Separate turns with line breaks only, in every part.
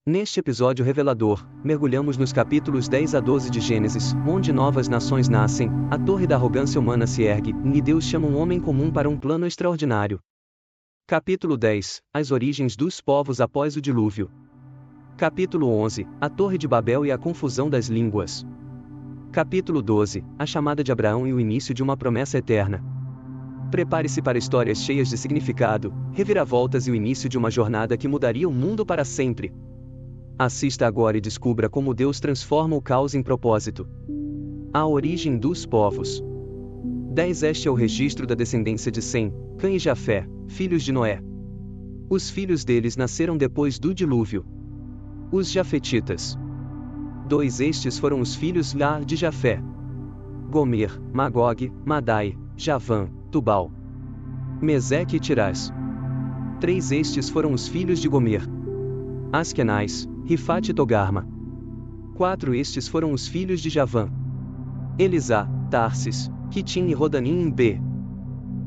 Neste episódio revelador, mergulhamos nos capítulos 10 a 12 de Gênesis, onde novas nações nascem, a torre da arrogância humana se ergue, e Deus chama um homem comum para um plano extraordinário. Capítulo 10 – As origens dos povos após o dilúvio. Capítulo 11 – A Torre de Babel e a confusão das línguas. Capítulo 12 – A chamada de Abraão e o início de uma promessa eterna. Prepare-se para histórias cheias de significado, reviravoltas e o início de uma jornada que mudaria o mundo para sempre. Assista agora e descubra como Deus transforma o caos em propósito. A origem dos povos. 10 Este é o registro da descendência de Sem, Cã e Jafé, filhos de Noé. Os filhos deles nasceram depois do dilúvio. Os Jafetitas. 2 Estes foram os filhos Lá de Jafé: Gomer, Magog, Madai, Javã, Tubal, Meseque e Tirás. 3 Estes foram os filhos de Gomer: Askenaz, Rifate e Togarma. 4 Estes foram os filhos de Javã: Elisá, Tarsis, Quitim e Rodanim em B.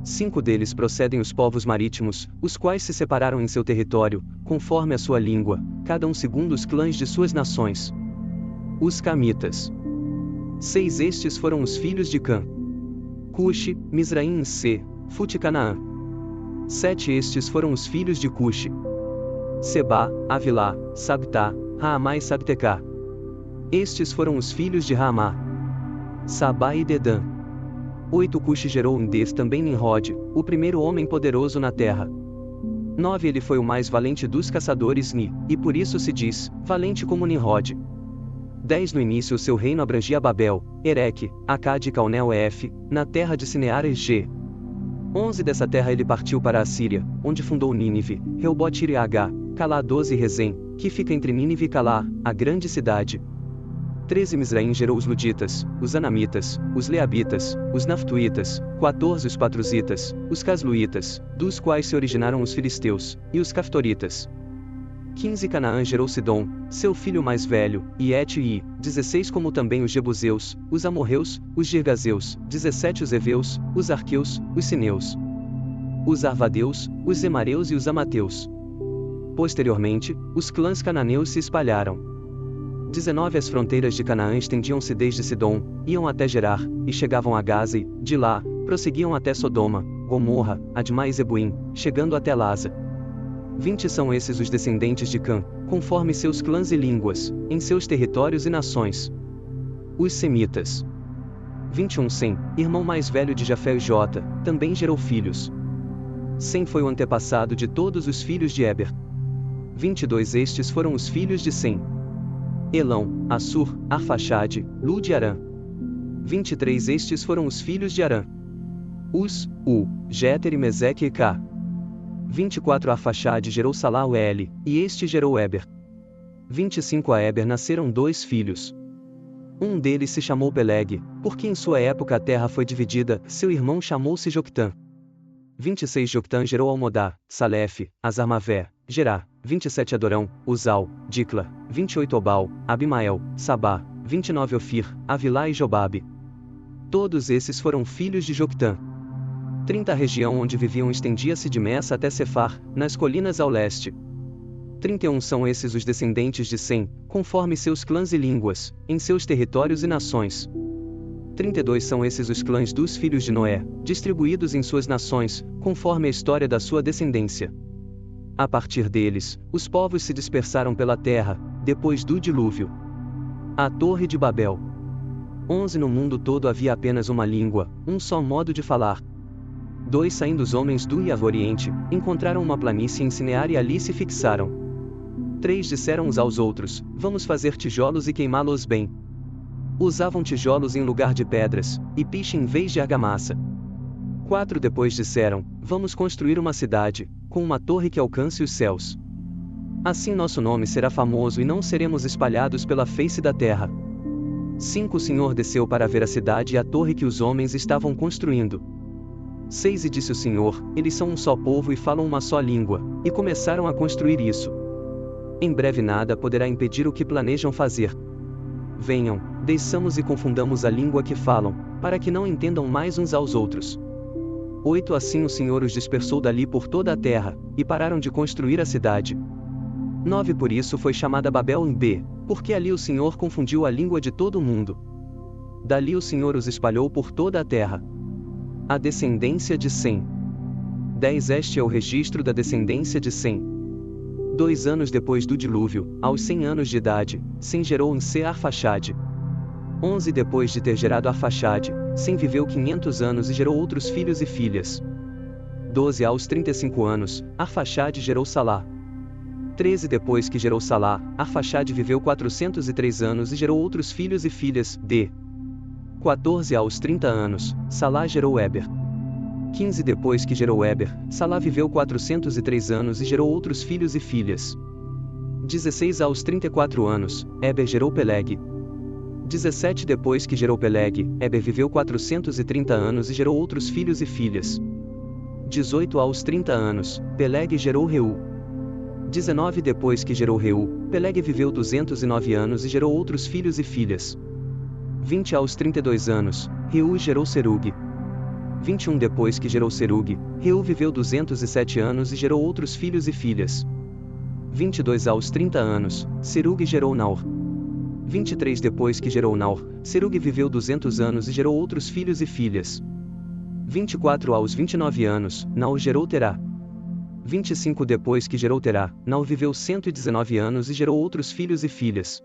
5 deles procedem os povos marítimos, os quais se separaram em seu território, conforme a sua língua, cada um segundo os clãs de suas nações. Os Camitas. 6 Estes foram os filhos de Cã: Cuxi, Misraim em C, Fut e Canaã. 7 Estes foram os filhos de Cuxi: Sebá, Avilá, Sabtá, Raamá e Sabtecá. Estes foram os filhos de Raamá: Sabá e Dedã. 8 Cuxi gerou em Des também Nimrod, o primeiro homem poderoso na terra. 9 Ele foi o mais valente dos caçadores e por isso se diz, valente como Nimrod. 10 No início o seu reino abrangia Babel, Ereque, Acade e Calneu F, na terra de Sinear e G. 11 Dessa terra ele partiu para a Síria, onde fundou Nínive, Reobote e H, Calá 12 Rezem, que fica entre Nínive e Calá, a grande cidade. 13 Misraim gerou os Luditas, os Anamitas, os Leabitas, os Naftuítas, 14 os Patruzitas, os Casluítas, dos quais se originaram os Filisteus, e os Caftoritas. 15 Canaã gerou Sidom, seu filho mais velho, e Et e 16 como também os Jebuseus, os Amorreus, os Girgazeus, 17 os Eveus, os Arqueus, os Sineus, os Arvadeus, os Zemareus e os Amateus. Posteriormente, os clãs cananeus se espalharam. 19 As fronteiras de Canaã estendiam-se desde Sidom, iam até Gerar, e chegavam a Gaza e, de lá, prosseguiam até Sodoma, Gomorra, Admá e Zebuim, chegando até Laza. 20 São esses os descendentes de Cã, conforme seus clãs e línguas, em seus territórios e nações. Os Semitas. 21 Sem, irmão mais velho de Jafé e Jota, também gerou filhos. Sem foi o antepassado de todos os filhos de Eber. 22 Estes foram os filhos de Sem: Elão, Assur, Arfaxade, Lud e Arã. 23 Estes foram os filhos de Arã: Uz, U, Jéter e Meseque e Cá. 24 Arfaxade gerou Salá-el, e este gerou Eber. 25 A Eber nasceram 2 filhos. Um deles se chamou Peleg, porque em sua época a terra foi dividida, seu irmão chamou-se Joctã. 26 Joctã gerou Almodá, Salefe, Azarmavé, Gerá. 27 Adorão, Uzal, Dicla. 28 Obal, Abimael, Sabá. 29 Ofir, Avilá e Jobabe. Todos esses foram filhos de Joctã. 30 A região onde viviam estendia-se de Messa até Cefar, nas colinas ao leste. 31 São esses os descendentes de Sem, conforme seus clãs e línguas, em seus territórios e nações. 32 São esses os clãs dos filhos de Noé, distribuídos em suas nações, conforme a história da sua descendência. A partir deles, os povos se dispersaram pela terra, depois do dilúvio. A Torre de Babel. 11 No mundo todo havia apenas uma língua, um só modo de falar. 2 Saindo os homens do Oriente, encontraram uma planície em Sinear e ali se fixaram. 3 Disseram uns aos outros: vamos fazer tijolos e queimá-los bem. Usavam tijolos em lugar de pedras, e piche em vez de argamassa. 4 Depois disseram: vamos construir uma cidade, com uma torre que alcance os céus. Assim nosso nome será famoso e não seremos espalhados pela face da terra. 5 O Senhor desceu para ver a cidade e a torre que os homens estavam construindo. 6 E disse o Senhor: eles são um só povo e falam uma só língua, e começaram a construir isso. Em breve nada poderá impedir o que planejam fazer. Venham, desçamos e confundamos a língua que falam, para que não entendam mais uns aos outros. 8 Assim o Senhor os dispersou dali por toda a terra, e pararam de construir a cidade. 9 Por isso foi chamada Babel B, porque ali o Senhor confundiu a língua de todo o mundo. Dali o Senhor os espalhou por toda a terra. A descendência de Sem. 10 Este é o registro da descendência de Sem. 2 anos depois do dilúvio, aos 100 anos de idade, Sem gerou em Se Arfaxade. 11 Depois de ter gerado Arfaxade, Sem viveu 500 anos e gerou outros filhos e filhas. 12 Aos 35 anos, Arfaxade gerou Salá. 13 Depois que gerou Salá, Arfaxade viveu 403 anos e gerou outros filhos e filhas. 14 Aos 30 anos, Salá gerou Eber. 15 Depois que gerou Eber, Salá viveu 403 anos e gerou outros filhos e filhas. 16 Aos 34 anos, Eber gerou Peleg. 17 Depois que gerou Peleg, Eber viveu 430 anos e gerou outros filhos e filhas. 18 Aos 30 anos, Peleg gerou Reu. 19 Depois que gerou Reu, Peleg viveu 209 anos e gerou outros filhos e filhas. 20 Aos 32 anos, Reu gerou Serug. 21 Depois que gerou Serug, Reu viveu 207 anos e gerou outros filhos e filhas. 22 Aos 30 anos, Serug gerou Naor. 23 Depois que gerou Naor, Serug viveu 200 anos e gerou outros filhos e filhas. 24 Aos 29 anos, Naor gerou Terá. 25 Depois que gerou Terá, Naor viveu 119 anos e gerou outros filhos e filhas.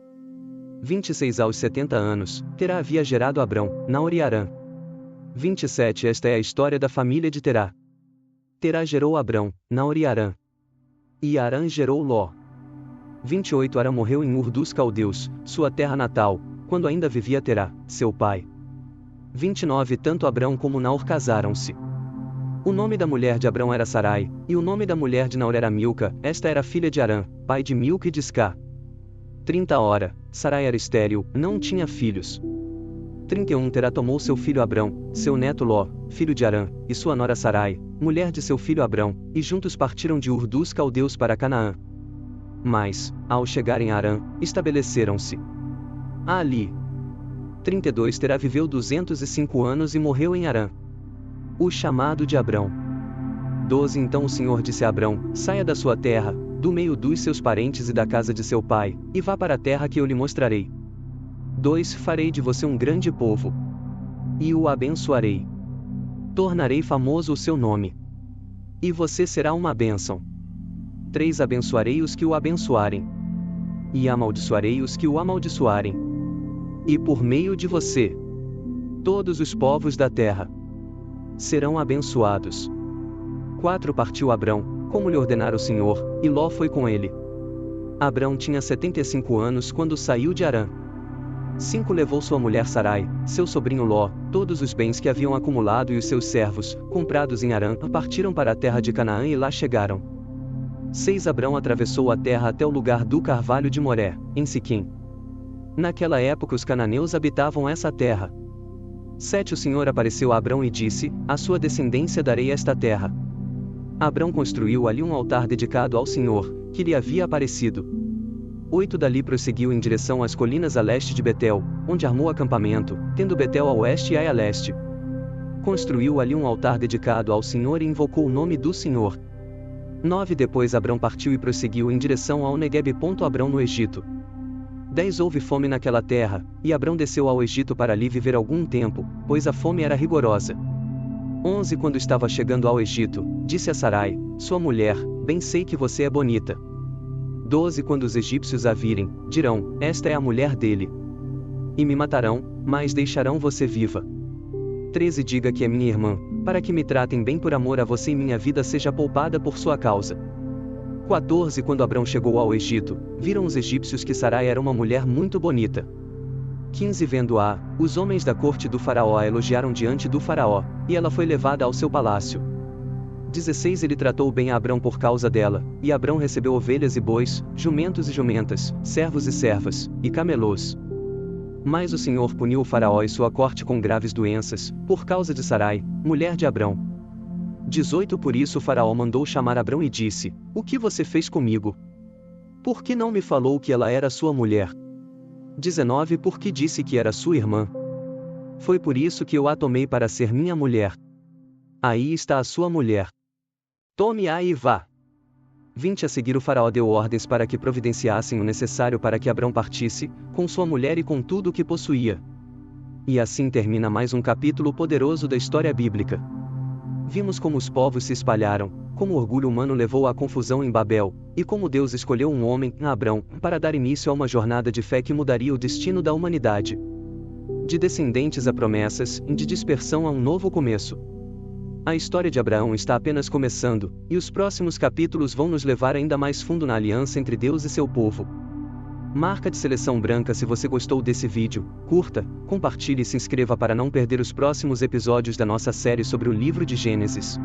26 Aos 70 anos, Terá havia gerado Abrão, Naor e Harã. 27 Esta é a história da família de Terá. Terá gerou Abrão, Naor e Harã. E Harã gerou Ló. 28 Harã morreu em Ur dos Caldeus, sua terra natal, quando ainda vivia Terá, seu pai. 29 Tanto Abrão como Naor casaram-se. O nome da mulher de Abrão era Sarai, e o nome da mulher de Naor era Milca, esta era filha de Harã, pai de Milca e de Isca. 30 Sarai era estéril, não tinha filhos. 31 Terá tomou seu filho Abrão, seu neto Ló, filho de Harã, e sua nora Sarai, mulher de seu filho Abrão, e juntos partiram de Ur dos Caldeus para Canaã. Mas, ao chegarem a Harã, estabeleceram-se ali. 32 Terá viveu 205 anos e morreu em Harã. O chamado de Abrão. 12 Então o Senhor disse a Abrão: saia da sua terra, do meio dos seus parentes e da casa de seu pai, e vá para a terra que eu lhe mostrarei. 2 Farei de você um grande povo. E o abençoarei. Tornarei famoso o seu nome. E você será uma bênção. 3 Abençoarei os que o abençoarem. E amaldiçoarei os que o amaldiçoarem. E por meio de você, todos os povos da terra serão abençoados. 4 Partiu Abrão, como lhe ordenara o Senhor, e Ló foi com ele. Abrão tinha 75 anos quando saiu de Harã. 5 Levou sua mulher Sarai, seu sobrinho Ló, todos os bens que haviam acumulado e os seus servos, comprados em Harã, partiram para a terra de Canaã e lá chegaram. 6 Abrão atravessou a terra até o lugar do carvalho de Moré, em Siquém. Naquela época os cananeus habitavam essa terra. 7 O Senhor apareceu a Abrão e disse: à sua descendência darei esta terra. Abrão construiu ali um altar dedicado ao Senhor, que lhe havia aparecido. 8 Dali prosseguiu em direção às colinas a leste de Betel, onde armou acampamento, tendo Betel a oeste e Ai a leste. Construiu ali um altar dedicado ao Senhor e invocou o nome do Senhor. 9 Depois Abrão partiu e prosseguiu em direção ao Negueb. Abrão no Egito. 10 Houve fome naquela terra, e Abrão desceu ao Egito para ali viver algum tempo, pois a fome era rigorosa. 11 Quando estava chegando ao Egito, disse a Sarai, sua mulher: bem sei que você é bonita. 12 Quando os egípcios a virem, dirão: esta é a mulher dele. E me matarão, mas deixarão você viva. 13 Diga que é minha irmã, para que me tratem bem por amor a você e minha vida seja poupada por sua causa. 14 Quando Abrão chegou ao Egito, viram os egípcios que Sarai era uma mulher muito bonita. 15 Vendo-a, os homens da corte do faraó a elogiaram diante do faraó, e ela foi levada ao seu palácio. 16 Ele tratou bem a Abrão por causa dela, e Abrão recebeu ovelhas e bois, jumentos e jumentas, servos e servas, e camelôs. Mas o Senhor puniu o faraó e sua corte com graves doenças, por causa de Sarai, mulher de Abrão. 18 Por isso o faraó mandou chamar Abrão e disse: o que você fez comigo? Por que não me falou que ela era sua mulher? 19 Porque disse que era sua irmã. Foi por isso que eu a tomei para ser minha mulher. Aí está a sua mulher. Tome-a e vá. 20 a seguir o faraó deu ordens para que providenciassem o necessário para que Abrão partisse, com sua mulher e com tudo o que possuía. E assim termina mais um capítulo poderoso da história bíblica. Vimos como os povos se espalharam, como o orgulho humano levou à confusão em Babel, e como Deus escolheu um homem, Abrão, para dar início a uma jornada de fé que mudaria o destino da humanidade. De descendentes a promessas, de dispersão a um novo começo. A história de Abraão está apenas começando, e os próximos capítulos vão nos levar ainda mais fundo na aliança entre Deus e seu povo. Marca de seleção branca se você gostou desse vídeo, curta, compartilhe e se inscreva para não perder os próximos episódios da nossa série sobre o livro de Gênesis.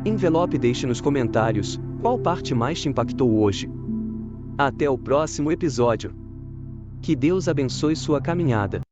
Envelope e deixe nos comentários, qual parte mais te impactou hoje. Até o próximo episódio. Que Deus abençoe sua caminhada.